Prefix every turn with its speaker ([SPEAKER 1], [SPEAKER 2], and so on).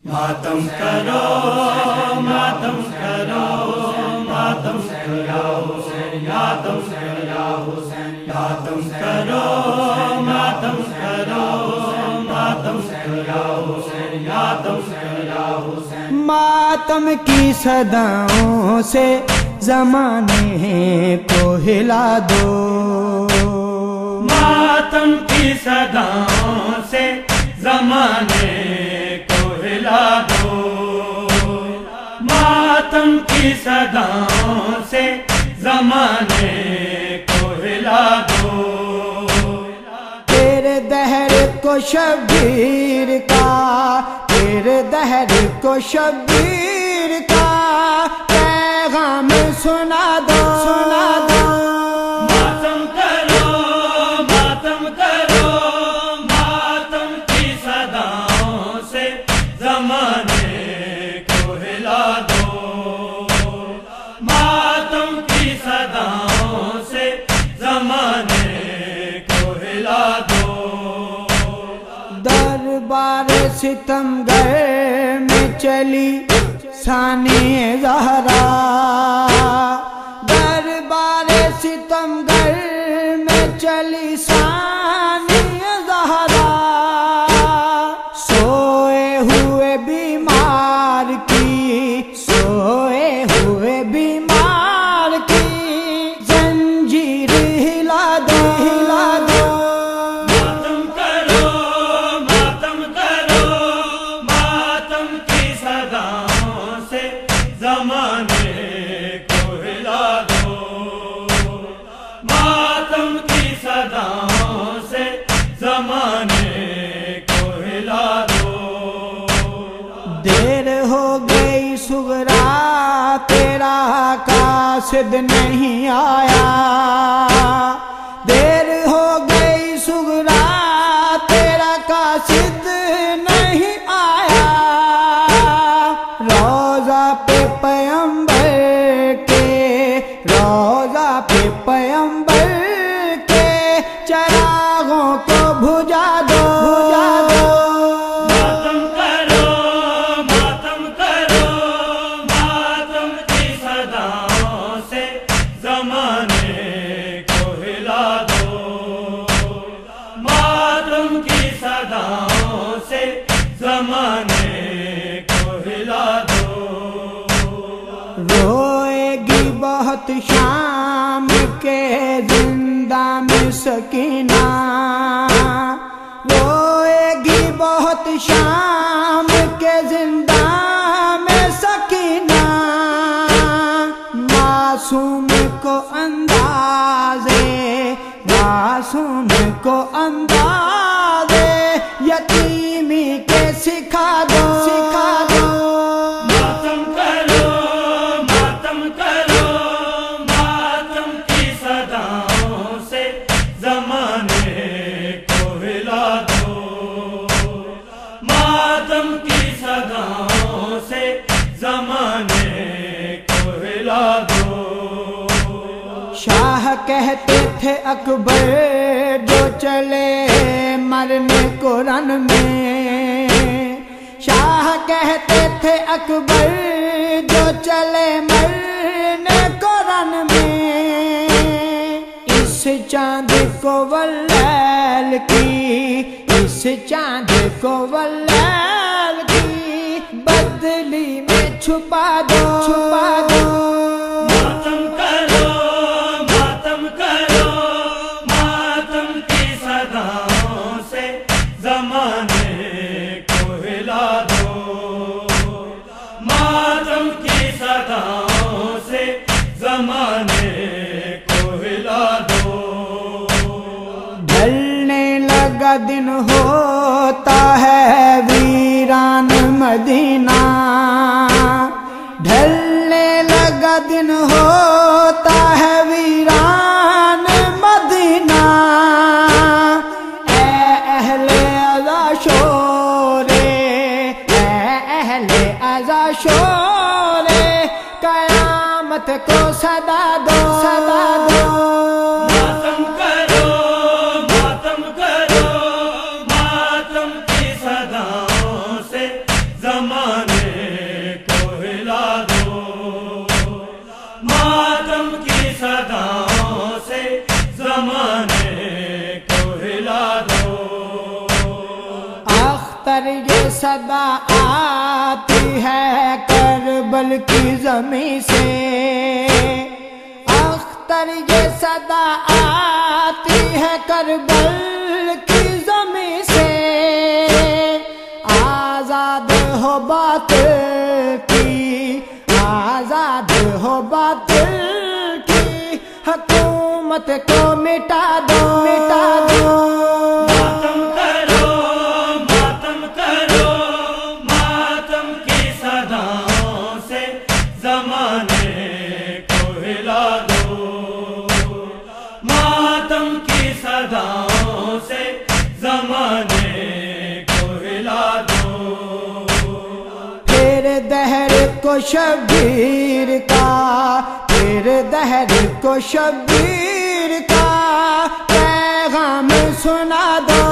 [SPEAKER 1] मातम करो, मातम करो, मातम करो, मातम करो, मातम करो, मातम करो, मातम करो, मातम करो।
[SPEAKER 2] मातम की सदाओं से ज़माने को हिला दो,
[SPEAKER 1] मातम की सदाओं से ज़माने को हिला दो, मातम की सदाओं से ज़माने को हिला दो।
[SPEAKER 2] तेरे दहर को शब्बीर का, तेरे दहर को शब्बीर का पैगाम सुना दो, सुना दो।
[SPEAKER 1] मातम करो, मातम करो, मातम की सदाओं से ज़माने को हिला दो, मातम की सदाओं से ज़माने को हिला दो।
[SPEAKER 2] दरबार सितमगर में चली सानिए ज़हरा, दरबार सितमगर में चली सानिए ज़हरा। सोए हुए बीमार की, सोए हुए बीमार की जंजीर हिला दो, हिला दो।
[SPEAKER 1] मातम करो, मातम करो, मातम की सदाओं से ज़माने को हिला दो, मातम की सदाओं से ज़माने को हिला दो।
[SPEAKER 2] देर हो गई सुगरा तेरा कासिद नहीं आया, देर हो गई सुगरा तेरा कासिद नहीं आया। रोज़ा पे पैगंबर के, रोज़ा पे पैगंबर के चरागों को बुझा दो, बुझा दो।
[SPEAKER 1] मातम करो, मातम करो, मातम की सदाओं से ज़माने को हिला दो, मातम की सदाओं से ज़माने को हिला दो।
[SPEAKER 2] रोएगी बहुत शाम के जिंदा में सकीना, रोएगी बहुत शाम के जिंदा में सकीना। मासूम को अंदाज़े, मासूम को अंदाज़े यतीमी के सिखा दो, सिखा दो।
[SPEAKER 1] मातम करो, मातम करो, मातम की सदाओं से ज़माने को हिला दो, मातम की सदाओं से ज़माने को हिला दो।
[SPEAKER 2] शाह कहते थे अकबर जो चले मरने को रन में, शाह कहते थे अकबर जो चले मरने को रन में। इस चांद को वल्लैल की, इस चांद को वल्लैल की बदली में छुपा दो, छुपा दो।
[SPEAKER 1] मातम करो, मातम करो, मातम की सदाओं से ज़माने को हिला दो, मातम की सदाओं से ज़माने को हिला दो।
[SPEAKER 2] ढलने लगा दिन होता है वीरान मदीना, ढलने लगा दिन होता है वीरान मदीना। ऐ अहले अज़ा शोरे, ऐ अहले अज़ा शोरे क़यामत को सदा दो, सदा दो।
[SPEAKER 1] मातम करो, मातम करो, मातम की सदाओं से زمانے کو ہلا دو، ماتم کی صداؤں سے زمانے کو ہلا دو۔
[SPEAKER 2] اختر یہ صدا آتی ہے کربل کی زمین سے، اختر یہ صدا آتی ہے کربل کی زمین سے، آزاد ہو باطل کی، آزاد ہو باطل کی حکومت کو مٹا دو، مٹا دو۔
[SPEAKER 1] ماتم کرو، ماتم کرو، ماتم کی صداؤں سے زمانے کو ہلا دو، ماتم کی صداؤں سے زمانے کو ہلا دو۔
[SPEAKER 2] پھر دہر کو شبیر کا، پھر دہر کو شبیر کا پیغام سنا دو،